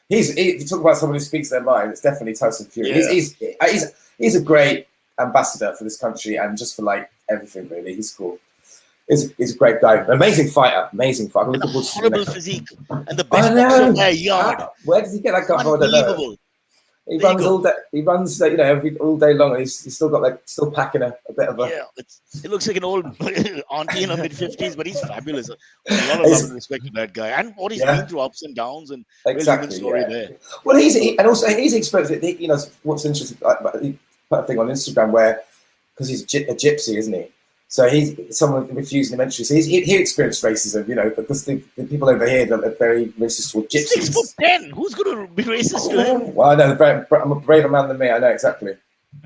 you talk about someone who speaks their mind, it's definitely Tyson Fury. Yeah. He's a great ambassador for this country and just for like everything really. He's cool. He's a great guy. Amazing fighter. And the horrible physique and the best boxer by a yard. Where does he get that guy from? Unbelievable. He runs all day. He runs, all day long, and he's still got still packing a bit of a. Yeah, it looks like an old auntie in her mid-50s, but he's fabulous. A lot of love and respect to that guy, and what he's been through ups and downs, and exactly. Really good story there. Well, he's experienced it. What's interesting, he put a thing on Instagram where, because he's a gypsy, isn't he? So someone refused him entry. So he experienced racism, because the people over here are very racist toward gypsies. 6'10". Who's going to be racist to him? Well, I know. I'm a braver man than me. I know exactly.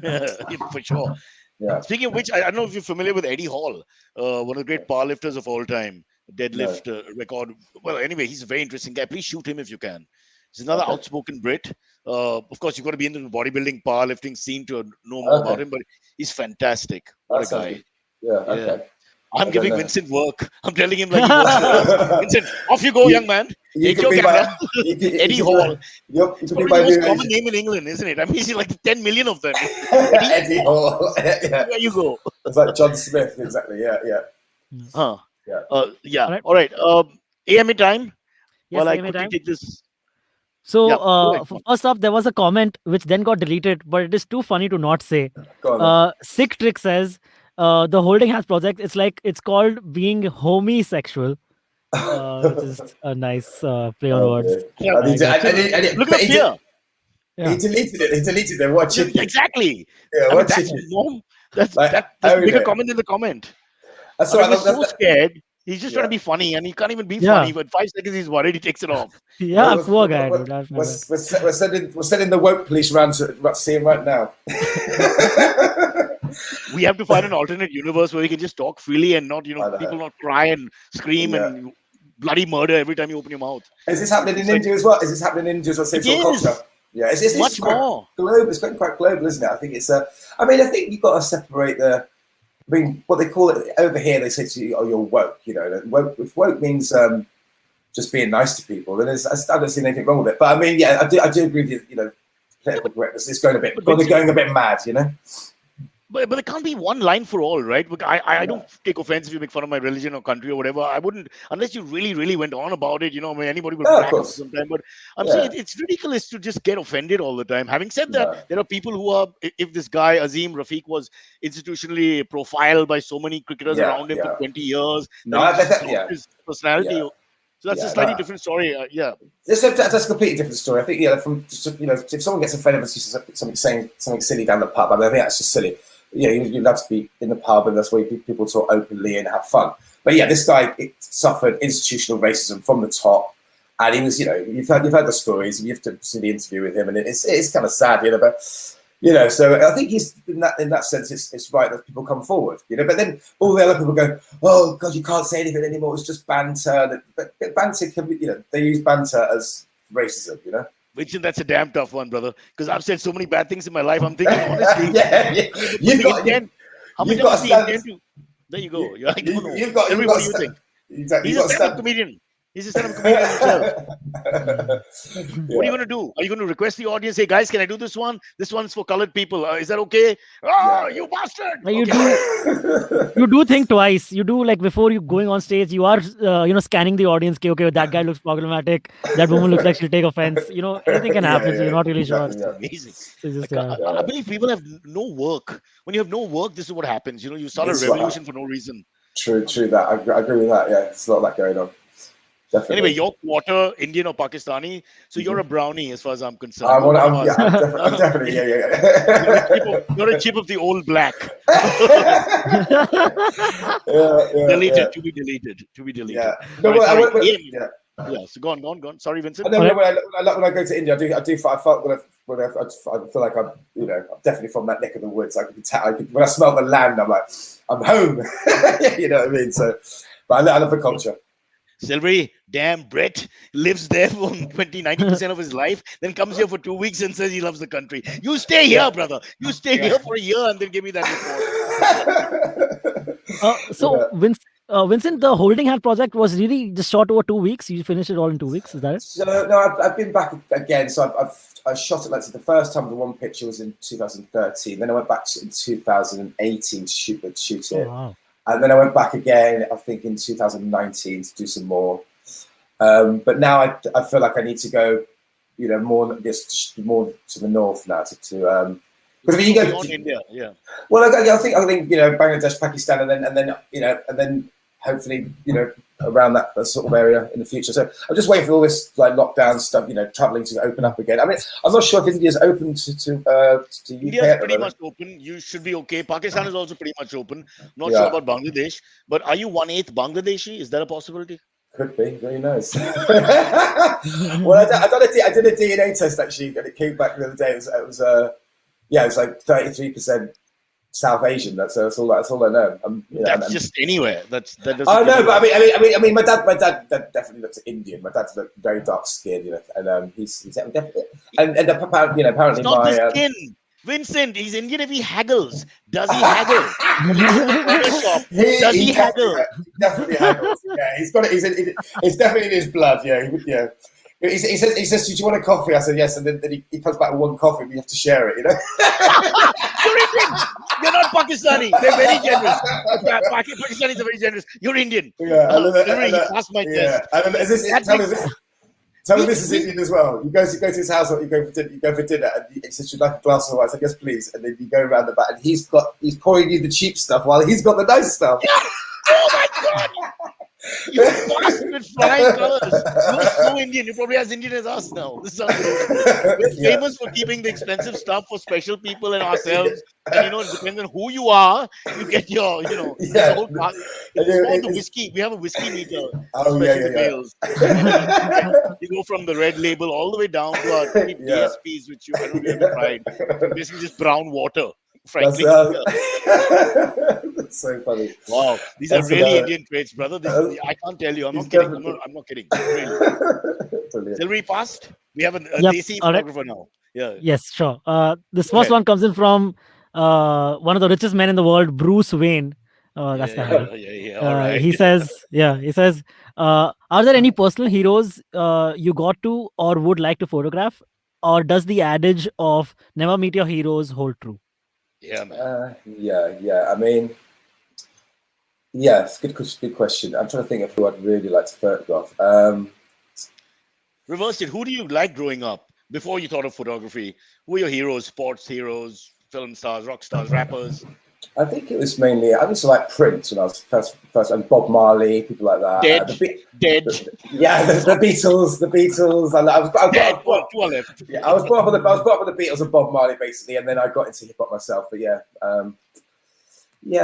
Yeah, for sure. Yeah. Speaking of which, I don't know if you're familiar with Eddie Hall, one of the great powerlifters of all time, deadlift record. Well, anyway, he's a very interesting guy. Please shoot him if you can. He's another outspoken Brit. Of course, you've got to be in the bodybuilding, powerlifting scene to know more about him, but he's fantastic. What a guy. Yeah, okay. I'm giving Vincent work. I'm telling him like, Vincent, off you go, young man. Take your camera. Eddie Hall. It's probably the most common name in England, isn't it? I mean, he's like 10 million of them. Eddie Hall. There you go. It's like John Smith, exactly. Yeah. Yeah. All right. AMA time. Yes, I AMA quickly time. take this. So first off, there was a comment which then got deleted, but it is too funny to not say. Sick Trick says, the Holding Hands project, it's called being homosexual, which is a nice play on words. Look up here. He deleted it. He deleted it. What chicken? Exactly. Yeah, what chicken? That's a bigger comment in the comment. That's right. He's so scared. He's just trying to be funny, and he can't even be funny. But 5 seconds, he's worried. He takes it off. Poor guy. We're sending the woke police around to see him right now. We have to find an alternate universe where we can just talk freely and not, people not cry and scream and bloody murder every time you open your mouth. Is this happening in India as well? Is this happening in India as well? Same sort of culture? Yeah, it's much more global. It's quite global, isn't it? I think it's I think you've got to separate what they call it over here. They say to you, "Oh, you're woke." If woke means just being nice to people, then I don't see anything wrong with it. But I mean, I do agree with you. Political correctness is going a bit mad, But there can't be one line for all, right? I don't take offense if you make fun of my religion or country or whatever. I wouldn't, unless you really, really went on about it. Anybody would crack up sometime. But I'm saying it's ridiculous to just get offended all the time. Having said that, there are people who are. If this guy Azim Rafiq was institutionally profiled by so many cricketers around him for 20 years, his personality. So that's a slightly different story. That's a completely different story. I think if someone gets offended with saying something silly down the pub, I think that's just silly. You'd have to be in the pub, and that's where people talk openly and have fun. But this guy suffered institutional racism from the top, and he was, you've heard the stories, you have to see the interview with him, and it's kind of sad, but so I think he's in that sense, it's right that people come forward, But then all the other people go, oh God, you can't say anything anymore. It's just banter. But banter can be, they use banter as racism, Vincent, that's a damn tough one, brother. Because I've said so many bad things in my life. I'm thinking, honestly, you've got intent. How much of the intent to? There you go. I don't know. Everybody you think. Exactly. He's a stand-up comedian. He's a stand-up comedian himself. What are you going to do? Are you going to request the audience, hey, guys, can I do this one? This one's for colored people. Is that okay? Oh, you bastard! You do think twice. You do, before you going on stage, you are, scanning the audience. Okay, that guy looks problematic. That woman looks like she'll take offense. Anything can happen, so you're not really sure. It's amazing. I believe people have no work. When you have no work, this is what happens. You start a revolution for no reason. True. That I agree with that. Yeah, there's a lot of that going on. Definitely. Anyway, you're quarter Indian or Pakistani, so you're a brownie as far as I'm concerned. I'm, You're one of I'm, yeah, us. I'm definitely, yeah, You're a chip of the old black. yeah. Deleted, to be deleted, to be deleted. Yeah. No, All right, sorry. yeah. Yeah, so go on. Sorry, Vincent. And then Alright. when I go to India, I felt I feel like I'm definitely from that neck of the woods. I can tell, when I smell the land, I'm like, I'm home. You know what I mean? So, but I love the culture. Silvery, damn Brett, lives there for 90% of his life, then comes here for 2 weeks and says he loves the country. You stay here, brother. You stay here for a year and then give me that report. So Vincent, the Holding Hand project was really just short over 2 weeks. You finished it all in 2 weeks. Is that it? So no, I've been back again. So I shot it. Like so the first time the one picture was in 2013. Then I went back in 2018 to shoot it. Oh, wow. And then I went back again, I think in 2019 to do some more. But now I feel like I need to go, more to the north now to because if you can go beyond India, yeah. Well, I think Bangladesh, Pakistan, and then hopefully around that sort of area in the future. So I'm just waiting for all this like lockdown stuff, traveling to open up again. I mean, I'm not sure if India's open to UK. India's pretty much open. You should be okay. Pakistan is also pretty much open. Not sure about Bangladesh, but are you 1/8 Bangladeshi? Is that a possibility? Could be. Who knows? Well, I did a DNA test actually, and it came back the other day. It was like 33% South Asian. That's all I know. That's just anywhere. That doesn't. I know, but I mean, my dad definitely looks Indian. My dad's very dark skinned, and he's definitely and apparently it's not the skin. Vincent, he's Indian if he haggles. Does he haggle? Does he haggle? He definitely haggles. Yeah, he's got it. It's definitely in his blood. Yeah, yeah. He says, "Do you want a coffee?" I said, "Yes," and then he comes back with one coffee. We have to share it, You're Indian. You're not Pakistani. They're very generous. Pakistanis are very generous. You're Indian. Yeah, he passed my test. And tell me this is Indian as well. You go to his house, or you go for dinner, and he says, "You'd like a glass of wine?" I said, "Yes, please." And then you go around the back, and he's pouring you the cheap stuff while he's got the nice stuff. Oh my God! You bastard with flying colors. You're so Indian. You're probably as Indian as us now. This is unbelievable. We're famous for keeping the expensive stuff for special people and ourselves. And it depends on who you are. You get your, the whole part. It's the whiskey. We have a whiskey meter. Oh, You go from the red label all the way down to our DSPs, which I don't know if you've tried. Basically, just brown water. Frankly, that's so funny. Wow, these are really Indian traits, brother. I can't tell you. I'm not kidding. I'm not kidding. Really. Silvery fast. We have a Desi photographer now. Yeah. Yes, sure. This first one comes in from one of the richest men in the world, Bruce Wayne. That's the handle. All right. He says, are there any personal heroes you got to or would like to photograph, or does the adage of never meet your heroes hold true? Yeah, man. I mean, it's a good question. I'm trying to think of who I'd really like to photograph. Reverse it. Who do you like growing up before you thought of photography? Who are your heroes? Sports heroes, film stars, rock stars, rappers? I think it was mainly, I used to like Prince when I was first, and Bob Marley, people like that. Dead. The Beatles. I was brought up with the Beatles and Bob Marley basically, and then I got into hip hop myself. But I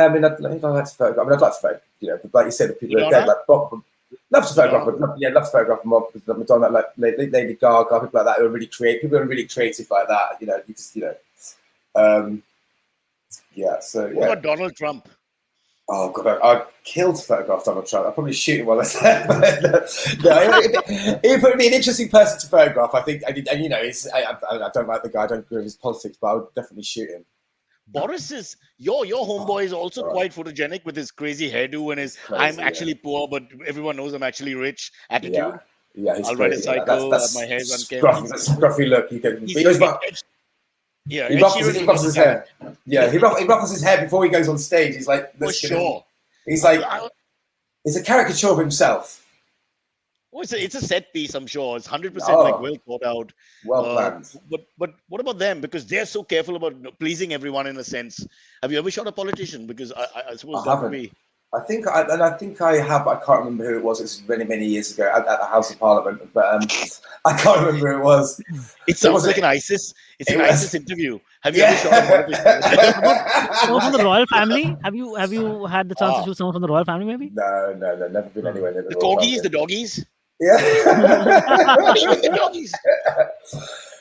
mean, I'd like to photograph. I'd like to photograph, like you said, the people that are dead, like Bob. Love to photograph. Love to photograph Madonna, like Lady Gaga, people like that who are really creative. People who are really creative like that. So What about Donald Trump? Oh God, I'd kill to photograph Donald Trump. I'd probably shoot him while I said. It would be an interesting person to photograph. I think, I don't like the guy. I don't agree with his politics, but I would definitely shoot him. Boris is your homeboy is also quite photogenic with his crazy hairdo and his crazy, I'm actually poor, but everyone knows I'm actually rich attitude. He's I'll ride a cycle. My hair's unkempt. That's scruffy look. He ruffles his hair. Yeah, he ruffles his hair before he goes on stage. He's like, for sure. He's like, it's a caricature of himself. Oh, it's a set piece, I'm sure. It's 100% like well thought out. Well planned. But what about them? Because they're so careful about pleasing everyone in a sense. Have you ever shot a politician? Because I suppose that would be... I think I have. I can't remember who it was. It's many years ago at the House of Parliament, but I can't remember who it was. It sounds like an ISIS. It's an ISIS interview. Have you ever shot a Yeah. Someone from the royal family? Have you had the chance to shoot someone from the royal family? Maybe. No, never been anywhere near The royal corgis, family. the doggies. Yeah. Even the doggies.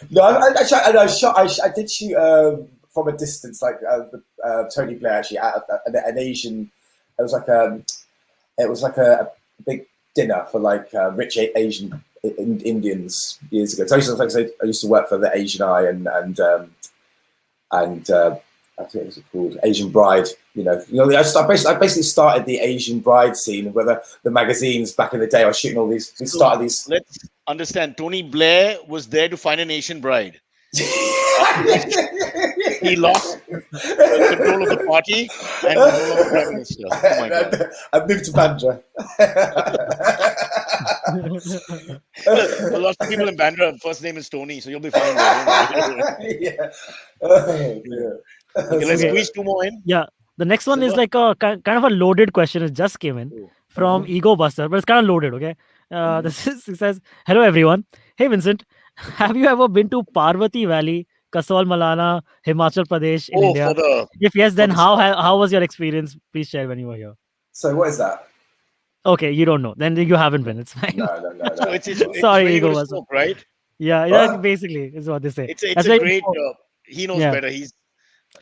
No, I did shoot from a distance, like Tony Blair actually at an Asian. It was like a big dinner for like rich Asian Indians years ago. So I used to work for the Asian Eye and I think it was called Asian Bride. I basically started the Asian Bride scene where the magazines back in the day. I was shooting all these. We started these. Let's understand. Tony Blair was there to find an Asian bride. He lost control of the party and control of the prime minister. Oh my God! I moved to Bandra. Lots of people in Bandra, first name is Tony, so you'll be fine. Yeah. Okay, let's squeeze two more in. Yeah. The next one is like a kind of a loaded question. It just came in from Ego Buster, but it's kind of loaded. Okay. It says, "Hello everyone. Hey Vincent, have you ever been to Parvati Valley, Kasol Malana, Himachal Pradesh in India? If yes, then how was your experience? Please share when you were here." So what is that? Okay, you don't know. Then you haven't been. It's fine. No. So it's Sorry, Ego Ego Smoke, right? Yeah, basically is what they say. It's a great. He knows better. He's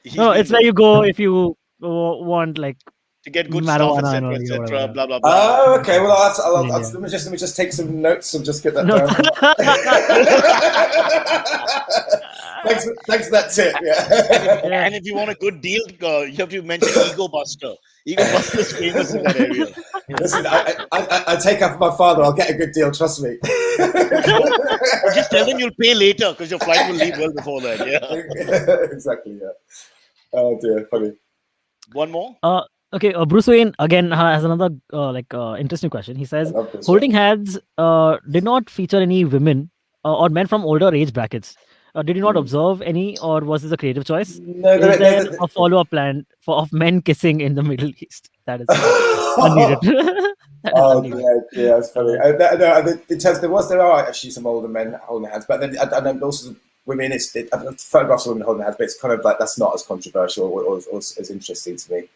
it's where you go if you want like to get good stuff, etc., blah blah blah. Oh, okay. Well, let me just take some notes and just get that down. Thanks for that tip. Yeah. And if you want a good deal, you have to mention Ego Buster. Ego Buster's famous in that area. Listen, I take after my father. I'll get a good deal. Trust me. Just tell them you'll pay later because your flight will leave well before that. Yeah. Exactly. Yeah. Oh dear, funny. One more. Okay, Bruce Wayne again has another interesting question. He says, "Holding Hands did not feature any women or men from older age brackets. Did you not observe any, or was this a creative choice? No, is there a follow-up plan of men kissing in the Middle East? That is unneeded." Yeah, it's funny. There are actually some older men holding hands, but then and also women. Photographs of women holding hands, but it's kind of like that's not as controversial or as interesting to me.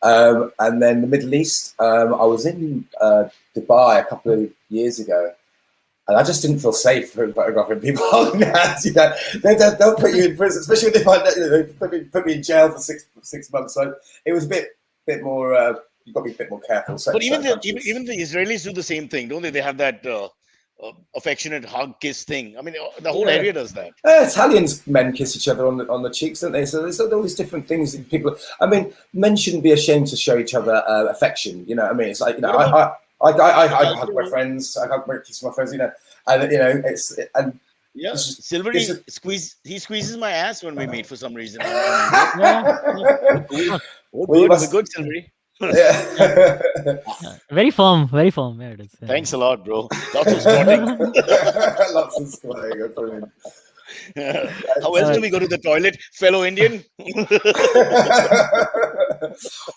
And then the Middle East. I was in Dubai a couple of years ago. And I just didn't feel safe for photographing people holding hands. They'll put you in prison, especially when they find that they put me in jail for 6 months. So it was a bit more. You've got to be a bit more careful. But even the Israelis do the same thing, don't they? They have that affectionate hug kiss thing. I mean, the whole area does that. Italians men kiss each other on the cheeks, don't they? So there's all these different things that people. I mean, men shouldn't be ashamed to show each other affection. I mean, it's like I hug my friends. I hug my kiss my friends. Silver. He squeezes my ass when we meet for some reason. We're good, Silvery. Yeah. Very firm. Yeah, it is. Thanks a lot, bro. Lots of squatting. Lots of squatting. How else do we go to the toilet, fellow Indian?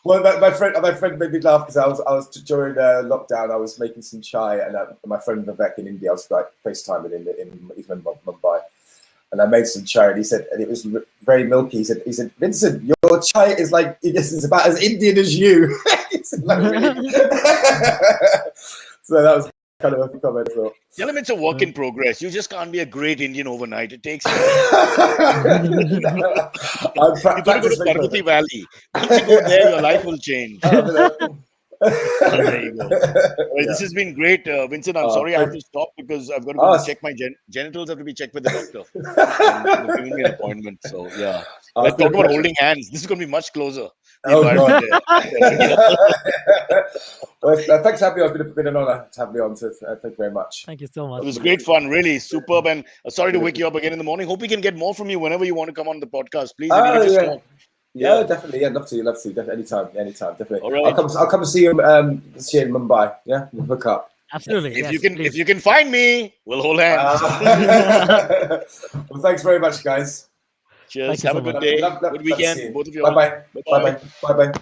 Well, my friend made me laugh because I was during lockdown. I was making some chai, and my friend Vivek in India, I was like FaceTiming he's in Mumbai, and I made some chai, and he said, and it was very milky. He said, Vincent, your chai is like it's about as Indian as you. He said, like, really? So that was kind of a comment. So. Tell him it's a work in progress. You just can't be a great Indian overnight. It takes. You got to go to Parvati Valley. Once you go there, your life will change. There you go. Well, this has been great, Vincent. I'm sorry I have to stop because I've got to go check my genitals. Have to be checked with the doctor. They've given me an appointment. So yeah, let's talk about holding hands. This is going to be much closer. Oh God! Well, thanks for having me on. It's been an honor to have me on. So, thank you very much. Thank you so much. It was great fun, really superb. And sorry to wake you up again in the morning. Hope we can get more from you whenever you want to come on the podcast. Please, Yeah, definitely. Yeah, love to. Definitely. Anytime. Definitely. All right. I'll come and see you this year in Mumbai. Yeah, we'll hook up. Absolutely. If you can find me, we'll hold hands. Well, thanks very much, guys. Cheers. Have a good day. Good weekend, both of you. Bye bye.